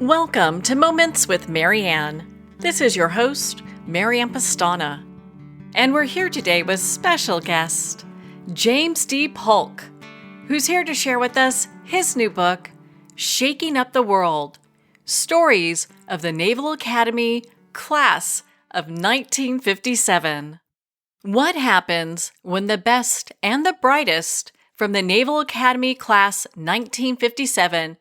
Welcome to Moments with Marianne. This is your host, Marianne Pastana. And we're here today with special guest, James D. Paulk, who's here to share with us his new book, Shaking Up the World, Stories of the Naval Academy Class of 1957. What happens when the best and the brightest from the Naval Academy Class 1957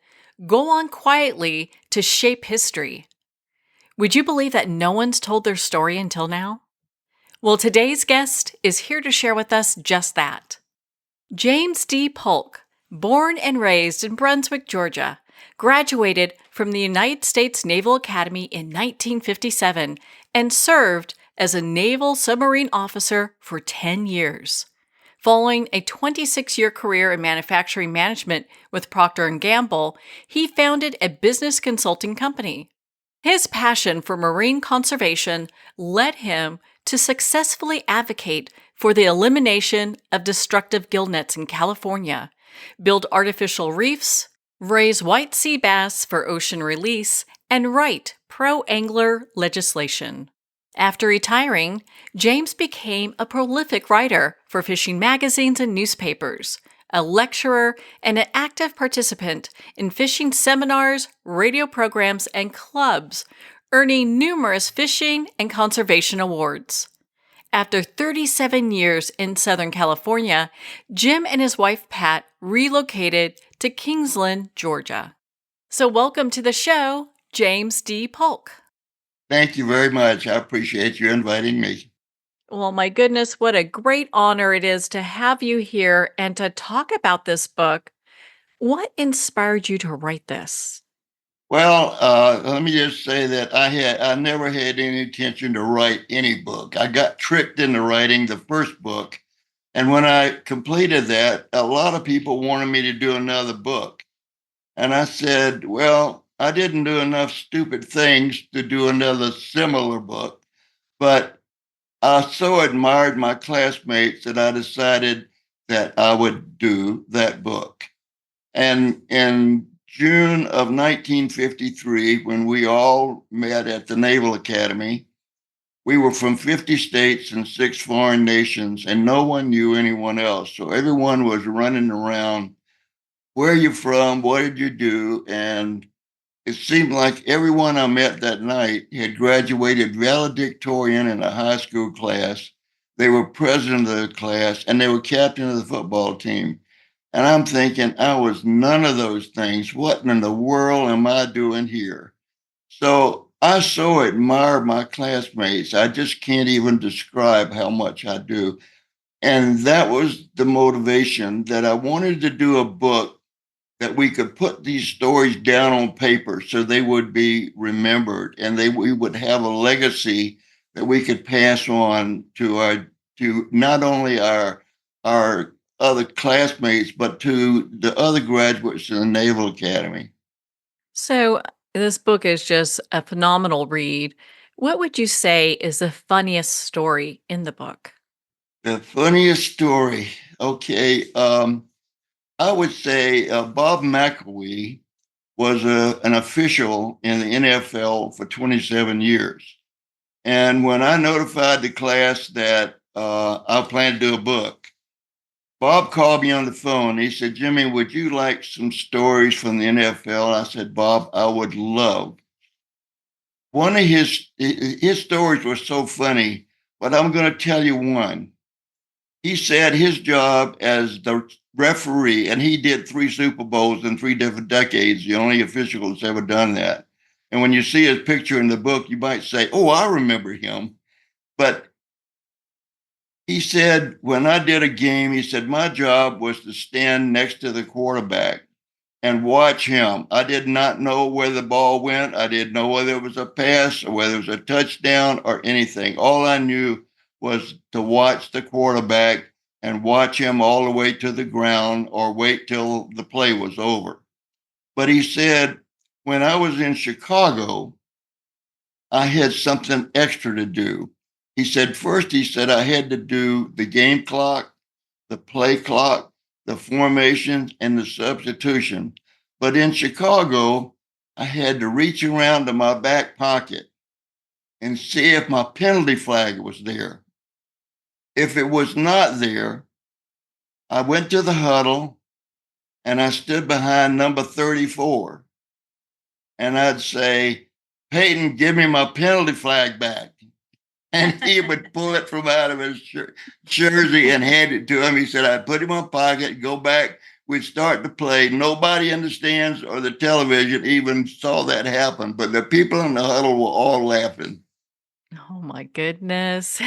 go on quietly to shape history? Would you believe that no one's told their story until now? Well, today's guest is here to share with us just that. James D. Paulk, born and raised in Brunswick, Georgia, graduated from the United States Naval Academy in 1957 and served as a naval submarine officer for 10 years. Following a 26-year career in manufacturing management with Procter & Gamble, he founded a business consulting company. His passion for marine conservation led him to successfully advocate for the elimination of destructive gill nets in California, build artificial reefs, raise white sea bass for ocean release, and write pro-angler legislation. After retiring, James became a prolific writer for fishing magazines and newspapers, a lecturer, and an active participant in fishing seminars, radio programs, and clubs, earning numerous fishing and conservation awards. After 37 years in Southern California, Jim and his wife Pat relocated to Kingsland, Georgia. So welcome to the show, James D. Paulk. Thank you very much. I appreciate you inviting me. Well, my goodness, what a great honor it is to have you here and to talk about this book. What inspired you to write this? Well, let me just say that I never had any intention to write any book. I got tricked into writing the first book. And when I completed that, a lot of people wanted me to do another book. And I said, well, I didn't do enough stupid things to do another similar book, but I so admired my classmates that I decided that I would do that book. And in June of 1953, when we all met at the Naval Academy, we were from 50 states and 6 foreign nations, and no one knew anyone else. So everyone was running around, where are you from? What did you do? And it seemed like everyone I met that night had graduated valedictorian in a high school class. They were president of the class and they were captain of the football team. And I'm thinking, I was none of those things. What in the world am I doing here? So I so admire my classmates. I just can't even describe how much I do. And that was the motivation that I wanted to do a book that we could put these stories down on paper so they would be remembered and we would have a legacy that we could pass on to not only our other classmates, but to the other graduates in the Naval Academy. So, this book is just a phenomenal read. What would you say is the funniest story in the book? The funniest story, okay. I would say Bob McElwee was an official in the NFL for 27 years. And when I notified the class that I plan to do a book, Bob called me on the phone. He said, Jimmy, would you like some stories from the NFL? I said, Bob, I would love. One of his stories was so funny, but I'm going to tell you one. He said his job as the referee, and he did 3 Super Bowls in 3 different decades, the only official that's ever done that. And when you see his picture in the book, you might say, oh, I remember him. But he said, when I did a game, he said, my job was to stand next to the quarterback and watch him. I did not know where the ball went. I didn't know whether it was a pass or whether it was a touchdown or anything. All I knew was to watch the quarterback and watch him all the way to the ground or wait till the play was over. But he said, when I was in Chicago, I had something extra to do. He said, first, he said, I had to do the game clock, the play clock, the formations, and the substitution. But in Chicago, I had to reach around to my back pocket and see if my penalty flag was there. If it was not there, I went to the huddle and I stood behind number 34. And I'd say, Peyton, give me my penalty flag back. And he would pull it from out of his jersey and hand it to him. He said, I'd put it in my pocket, go back, we'd start to play. Nobody in the stands or the television even saw that happen, but the people in the huddle were all laughing. Oh my goodness.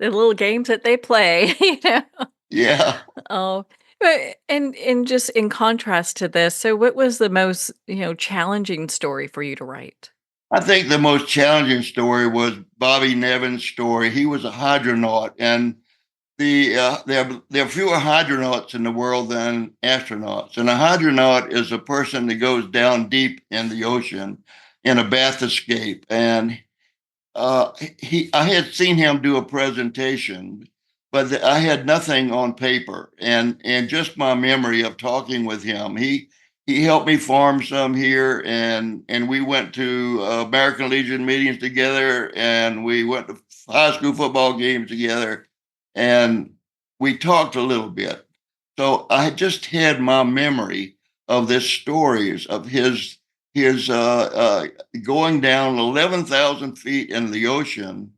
The little games that they play, you know? Yeah. Oh, but and just in contrast to this, so what was the most, challenging story for you to write? I think the most challenging story was Bobby Nevin's story. He was a hydronaut, and there are fewer hydronauts in the world than astronauts. And a hydronaut is a person that goes down deep in the ocean in a bath escape. And I had seen him do a presentation, but I had nothing on paper, and just my memory of talking with him. He helped me farm some here, and we went to American Legion meetings together, and we went to high school football games together, and we talked a little bit. So I just had my memory of this stories of his going down 11,000 feet in the ocean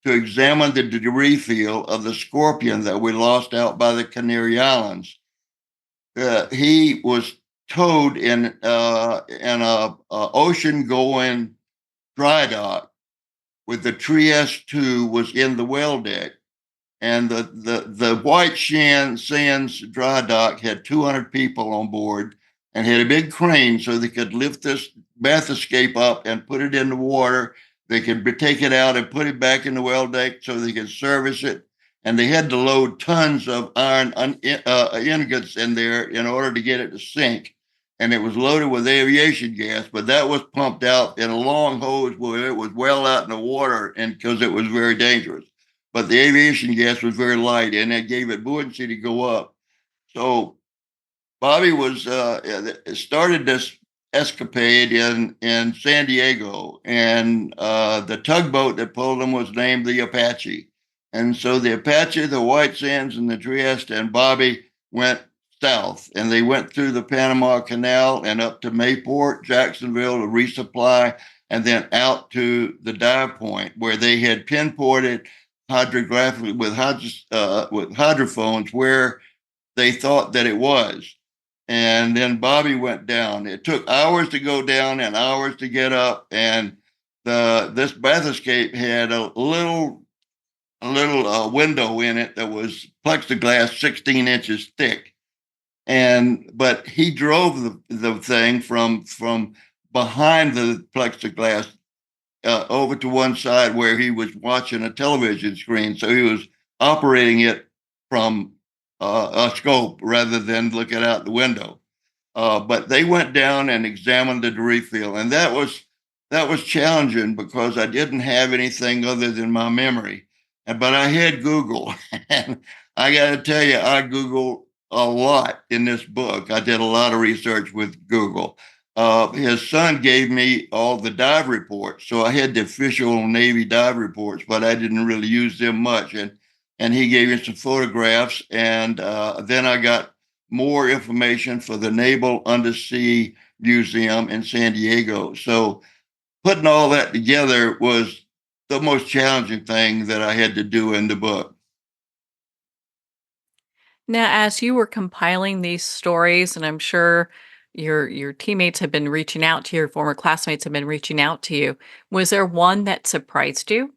to examine the debris field of the Scorpion that we lost out by the Canary Islands. He was towed in a ocean going dry dock with the Trieste 2 was in the well deck. And the White Sands dry dock had 200 people on board and had a big crane so they could lift this bath escape up and put it in the water. They could take it out and put it back in the well deck so they could service it. And they had to load tons of iron ingots in there in order to get it to sink. And it was loaded with aviation gas, but that was pumped out in a long hose where it was well out in the water, and because it was very dangerous. But the aviation gas was very light, and that gave it buoyancy to go up. So Bobby was started this escapade in San Diego, and the tugboat that pulled him was named the Apache. And so the Apache, the White Sands, and the Trieste, and Bobby went south, and they went through the Panama Canal and up to Mayport, Jacksonville to resupply, and then out to the dive point where they had pinpointed hydrographically with hydrophones where they thought that it was. And then Bobby went down. It took hours to go down and hours to get up. And this bath escape had a little window in it that was plexiglass 16 inches thick. But he drove the thing from behind the plexiglass over to one side where he was watching a television screen. So he was operating it from a scope rather than looking out the window. But they went down and examined the debris field, and that was challenging because I didn't have anything other than my memory. But I had Google, and I got to tell you, I Googled a lot in this book. I did a lot of research with Google. His son gave me all the dive reports, so I had the official Navy dive reports, but I didn't really use them much. And he gave me some photographs, and then I got more information for the Naval Undersea Museum in San Diego. So putting all that together was the most challenging thing that I had to do in the book. Now, as you were compiling these stories, and I'm sure your teammates have been reaching out to you, your former classmates have been reaching out to you, was there one that surprised you?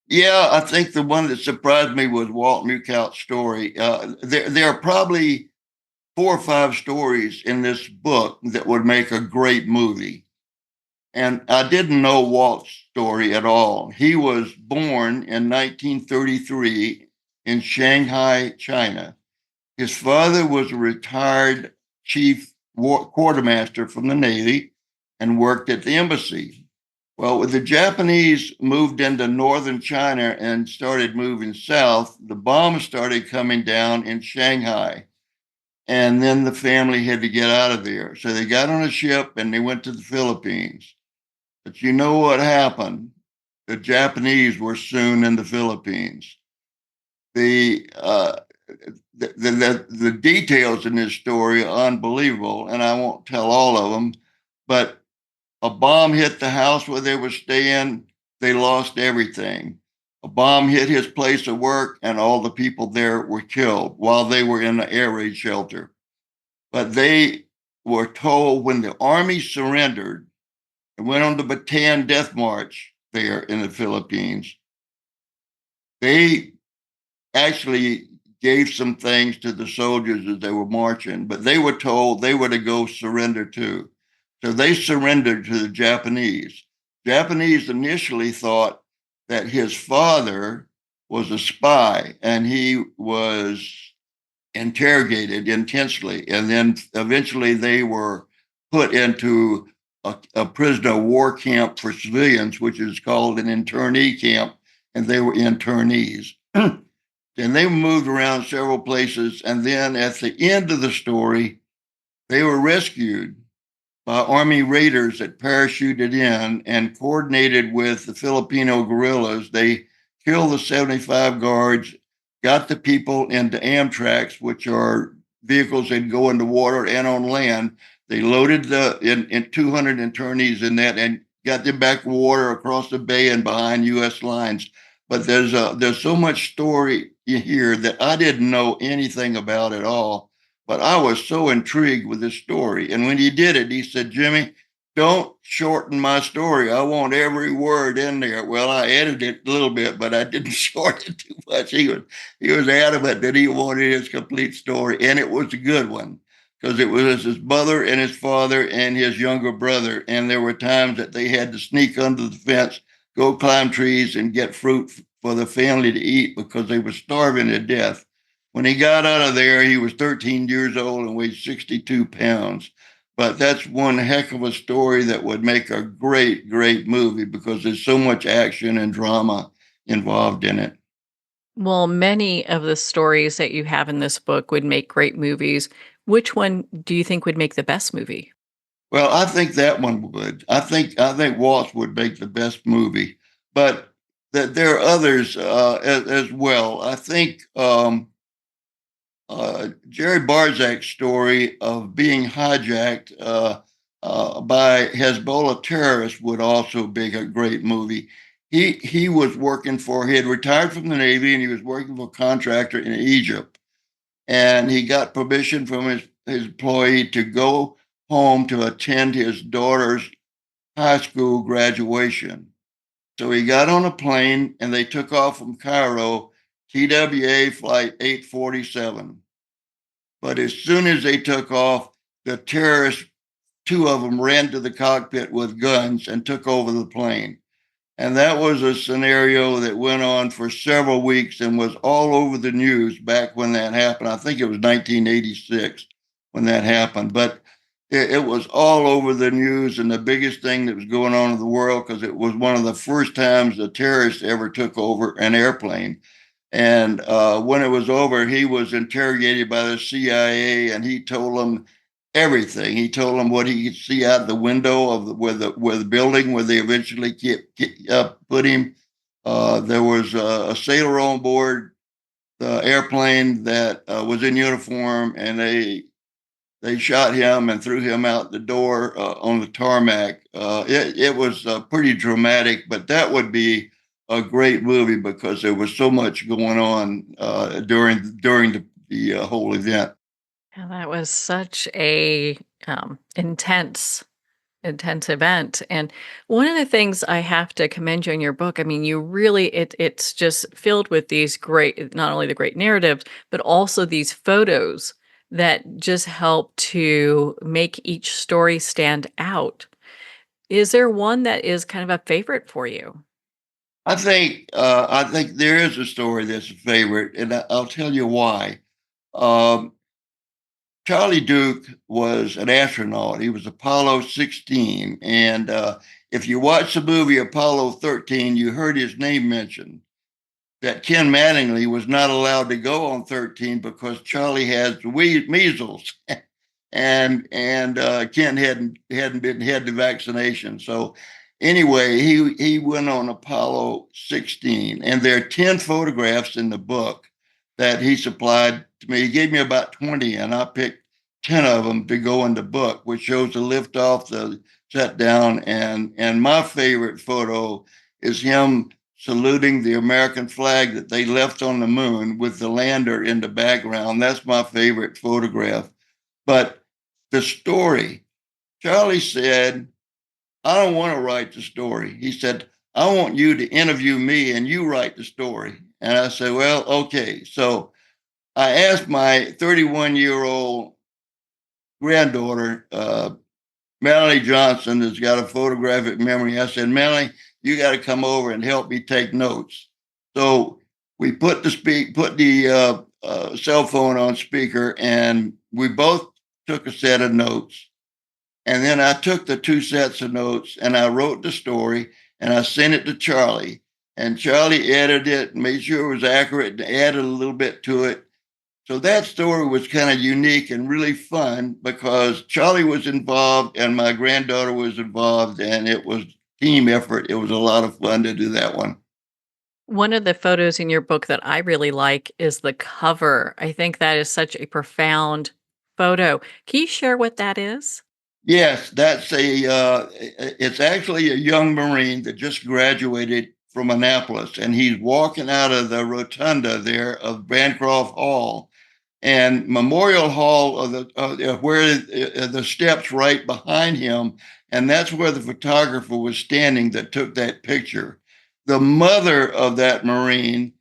Yeah, I think the one that surprised me was Walt Mucout's story. There are probably 4 or 5 stories in this book that would make a great movie. And I didn't know Walt's story at all. He was born in 1933 in Shanghai, China. His father was a retired chief quartermaster from the Navy and worked at the embassy. Well, when the Japanese moved into northern China and started moving south, the bombs started coming down in Shanghai. and then the family had to get out of there. So they got on a ship and they went to the Philippines. But you know what happened? The Japanese were soon in the Philippines. The the details in this story are unbelievable, and I won't tell all of them. But a bomb hit the house where they were staying. They lost everything. A bomb hit his place of work, and all the people there were killed while they were in the air raid shelter. But they were told when the army surrendered and went on the Bataan Death March there in the Philippines, they actually gave some things to the soldiers as they were marching, but they were told they were to go surrender too. So they surrendered to the Japanese. Japanese initially thought that his father was a spy and he was interrogated intensely. And then eventually they were put into a prisoner of war camp for civilians, which is called an internee camp, and they were internees. And they moved around several places. And then at the end of the story, they were rescued by Army raiders that parachuted in and coordinated with the Filipino guerrillas. They killed the 75 guards, got the people into Amtraks, which are vehicles that go into water and on land. They loaded in 200 internees in that and got them back water across the bay and behind U.S. lines. But there's so much story here that I didn't know anything about at all. But I was so intrigued with this story. And when he did it, he said, Jimmy, don't shorten my story. I want every word in there. Well, I edited it a little bit, but I didn't shorten it too much. He was adamant that he wanted his complete story, and it was a good one because it was his mother and his father and his younger brother. And there were times that they had to sneak under the fence, go climb trees, and get fruit for the family to eat because they were starving to death. When he got out of there, he was 13 years old and weighed 62 pounds. But that's one heck of a story that would make a great, great movie because there's so much action and drama involved in it. Well, many of the stories that you have in this book would make great movies. Which one do you think would make the best movie? Well, I think that one would. I think Waltz would make the best movie, but that there are others as well. I think Jerry Barzak's story of being hijacked by Hezbollah terrorists would also be a great movie. He was working for, he had retired from the Navy and he was working for a contractor in Egypt. And he got permission from his employee to go home to attend his daughter's high school graduation. So he got on a plane and they took off from Cairo, TWA flight 847. But as soon as they took off, the terrorists, two of them, ran to the cockpit with guns and took over the plane. And that was a scenario that went on for several weeks and was all over the news back when that happened. I think it was 1986 when that happened. But it was all over the news and the biggest thing that was going on in the world because it was one of the first times the terrorists ever took over an airplane. And when it was over, he was interrogated by the CIA, and he told them everything. He told them what he could see out the window of where the building where they eventually put him. There was a sailor on board the airplane that was in uniform, and they shot him and threw him out the door on the tarmac. It was pretty dramatic, but that would be a great movie because there was so much going on during the whole event. Yeah, that was such a intense event. And one of the things I have to commend you on your book, I mean, you really it's just filled with these great, not only the great narratives, but also these photos that just help to make each story stand out. Is there one that is kind of a favorite for you? I think there is a story that's a favorite, and I'll tell you why. Um, Charlie Duke was an astronaut. He was Apollo 16. And if you watch the movie Apollo 13, you heard his name mentioned. that Ken Mattingly was not allowed to go on 13 because Charlie has measles, and Ken hadn't been had the vaccination. So anyway, he went on Apollo 16, and there are 10 photographs in the book that he supplied to me. He gave me about 20, and I picked 10 of them to go in the book, which shows the liftoff, the set down, and my favorite photo is him saluting the American flag that they left on the moon with the lander in the background. That's my favorite photograph. But the story, Charlie said, I don't want to write the story. He said, I want you to interview me and you write the story. And I said, well, okay. So I asked my 31-year-old granddaughter, Melanie Johnson, has got a photographic memory. I said, Melanie, you got to come over and help me take notes. So we put the cell phone on speaker, and we both took a set of notes. And then I took the two sets of notes and I wrote the story and I sent it to Charlie. And Charlie edited it, made sure it was accurate, and added a little bit to it. So that story was kind of unique and really fun because Charlie was involved and my granddaughter was involved, and it was team effort. It was a lot of fun to do that one. One of the photos in your book that I really like is the cover. I think that is such a profound photo. Can you share what that is? Yes, it's actually a young Marine that just graduated from Annapolis, and he's walking out of the rotunda there of Bancroft Hall and Memorial Hall of where the steps right behind him, and that's where the photographer was standing that took that picture. The mother of that Marine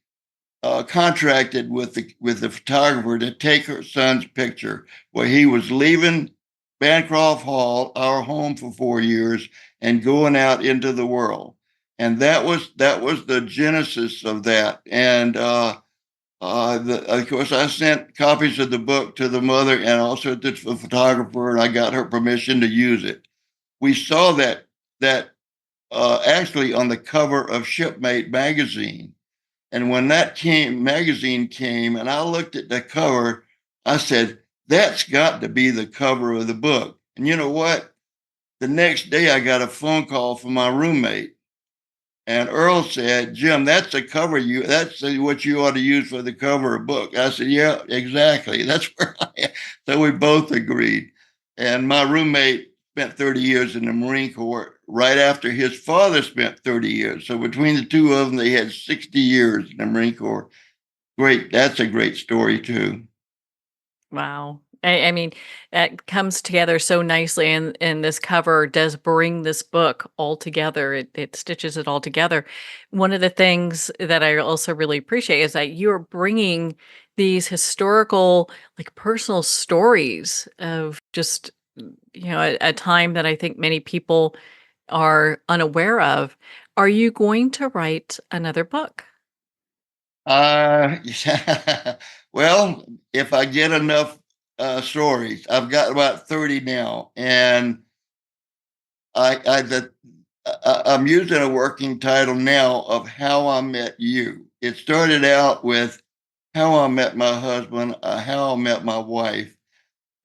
contracted with the photographer to take her son's picture where he was leaving Bancroft Hall, our home for 4 years, and going out into the world. And that was the genesis of that. And of course, I sent copies of the book to the mother and also to the photographer, and I got her permission to use it. We saw that actually on the cover of Shipmate magazine. And when magazine came, and I looked at the cover, I said, "That's got to be the cover of the book." And you know what? The next day, I got a phone call from my roommate, and Earl said, "Jim, that's the cover that's what you ought to use for the cover of a book." I said, "Yeah, exactly. That's where I am." So we both agreed. And my roommate spent 30 years in the Marine Corps right after his father spent 30 years. So between the two of them, they had 60 years in the Marine Corps. Great. That's a great story, too. Wow. I mean, that comes together so nicely, and this cover does bring this book all together. It stitches it all together. One of the things that I also really appreciate is that you're bringing these historical, like personal stories of just, a time that I think many people are unaware of. Are you going to write another book? Well, if I get enough stories, I've got about 30 now, and I, I the, I'm using a working title now of How I Met You. It started out with how I met my husband, how I met my wife,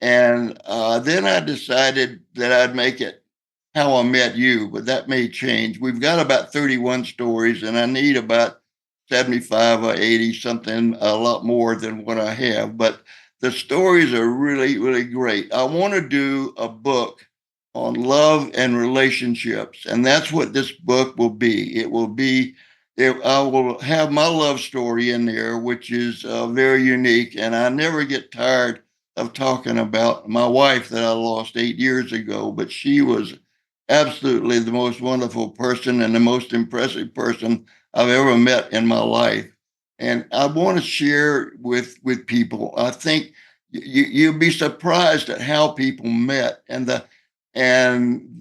and then I decided that I'd make it How I Met You, but that may change. We've got about 31 stories, and I need about 75 or 80, something a lot more than what I have. But the stories are really, really great. I want to do a book on love and relationships, and that's what this book will be. I will have my love story in there, which is very unique, and I never get tired of talking about my wife that I lost 8 years ago, but she was absolutely the most wonderful person and the most impressive person I've ever met in my life. And I want to share with people. I think you'll be surprised at how people met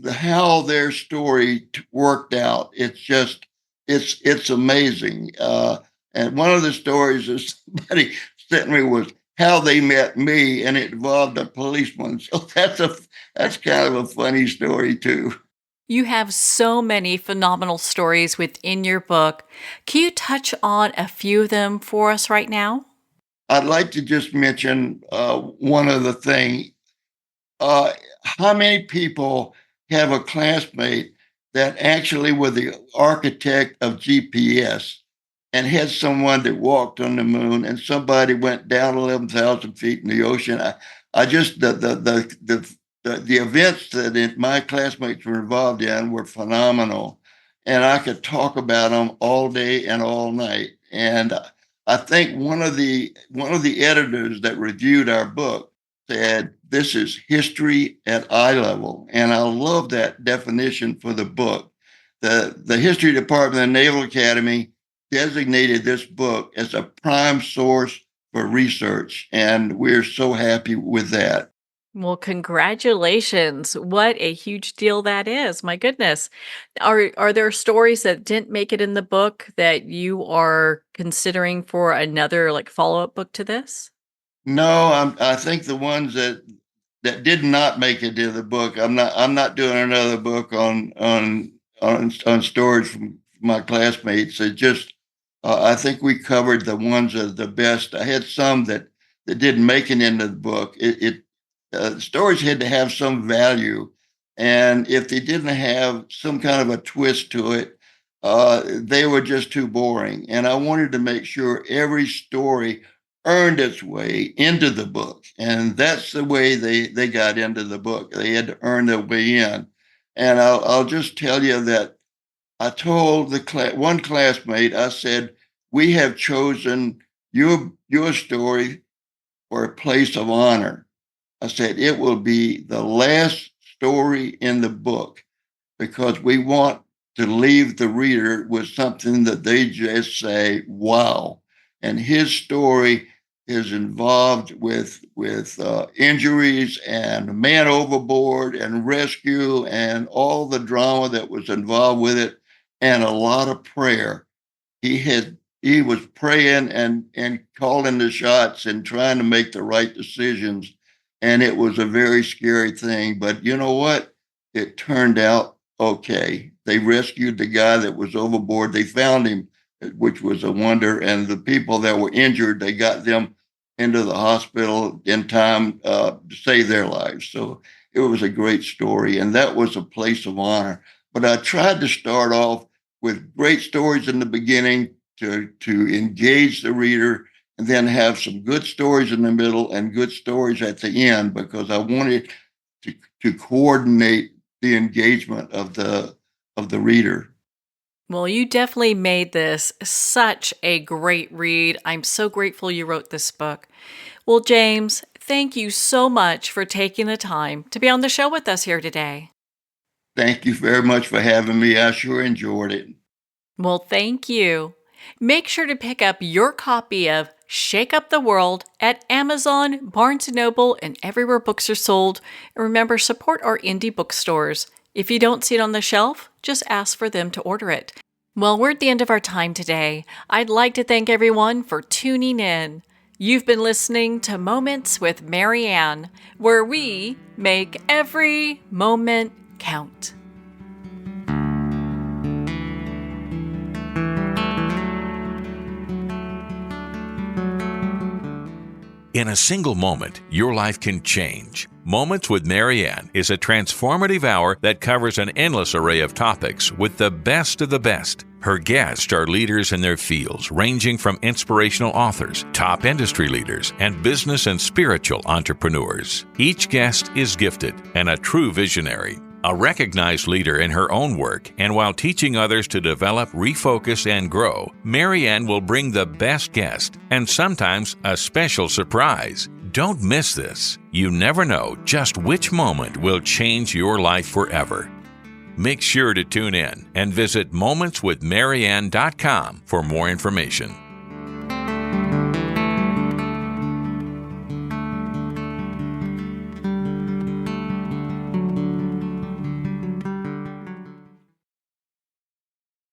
how their story worked out. It's amazing. And one of the stories is somebody sent me was how they met me, and it involved a policeman. So that's kind of a funny story too. You have so many phenomenal stories within your book. Can you touch on a few of them for us right now? I'd like to just mention one other thing. How many people have a classmate that actually was the architect of GPS and had someone that walked on the moon and somebody went down 11,000 feet in the ocean? I just the events that my classmates were involved in were phenomenal, and I could talk about them all day and all night. And I think one of the editors that reviewed our book said this is history at eye level, and I love that definition for the book. The history department of the Naval Academy designated this book as a prime source for research, and we're so happy with that. Well, congratulations. What a huge deal that is. My goodness. Are there stories that didn't make it in the book that you are considering for another like follow-up book to this? No, I think the ones that did not make it to the book. I'm not doing another book on stories from my classmates. It just I think we covered the ones that are the best. I had some that didn't make it into the book. Stories had to have some value, and if they didn't have some kind of a twist to it, they were just too boring. And I wanted to make sure every story earned its way into the book, and that's the way they got into the book. They had to earn their way in. And I'll just tell you that I told one classmate, I said, "We have chosen your story for a place of honor." I said, "It will be the last story in the book because we want to leave the reader with something that they just say, wow." And his story is involved with injuries and man overboard and rescue and all the drama that was involved with it, and a lot of prayer. He was praying and calling the shots and trying to make the right decisions, and it was a very scary thing. But you know what? It turned out okay. They rescued the guy that was overboard. They found him, which was a wonder. And the people that were injured, they got them into the hospital in time to save their lives. So it was a great story, and that was a place of honor. But I tried to start off with great stories in the beginning to engage the reader, and then have some good stories in the middle and good stories at the end, because I wanted to coordinate the engagement of the reader. Well, you definitely made this such a great read. I'm so grateful you wrote this book. Well, James, thank you so much for taking the time to be on the show with us here today. Thank you very much for having me. I sure enjoyed it. Well, thank you. Make sure to pick up your copy of Shake Up the World at Amazon, Barnes & Noble, and everywhere books are sold. And remember, support our indie bookstores. If you don't see it on the shelf, just ask for them to order it. Well, we're at the end of our time today. I'd like to thank everyone for tuning in. You've been listening to Moments with Marianne, where we make every moment count. In a single moment, your life can change. Moments with Marianne is a transformative hour that covers an endless array of topics with the best of the best. Her guests are leaders in their fields, ranging from inspirational authors, top industry leaders, and business and spiritual entrepreneurs. Each guest is gifted and a true visionary, a recognized leader in her own work, and while teaching others to develop, refocus, and grow, Marianne will bring the best guest and sometimes a special surprise. Don't miss this. You never know just which moment will change your life forever. Make sure to tune in and visit momentswithmarianne.com for more information.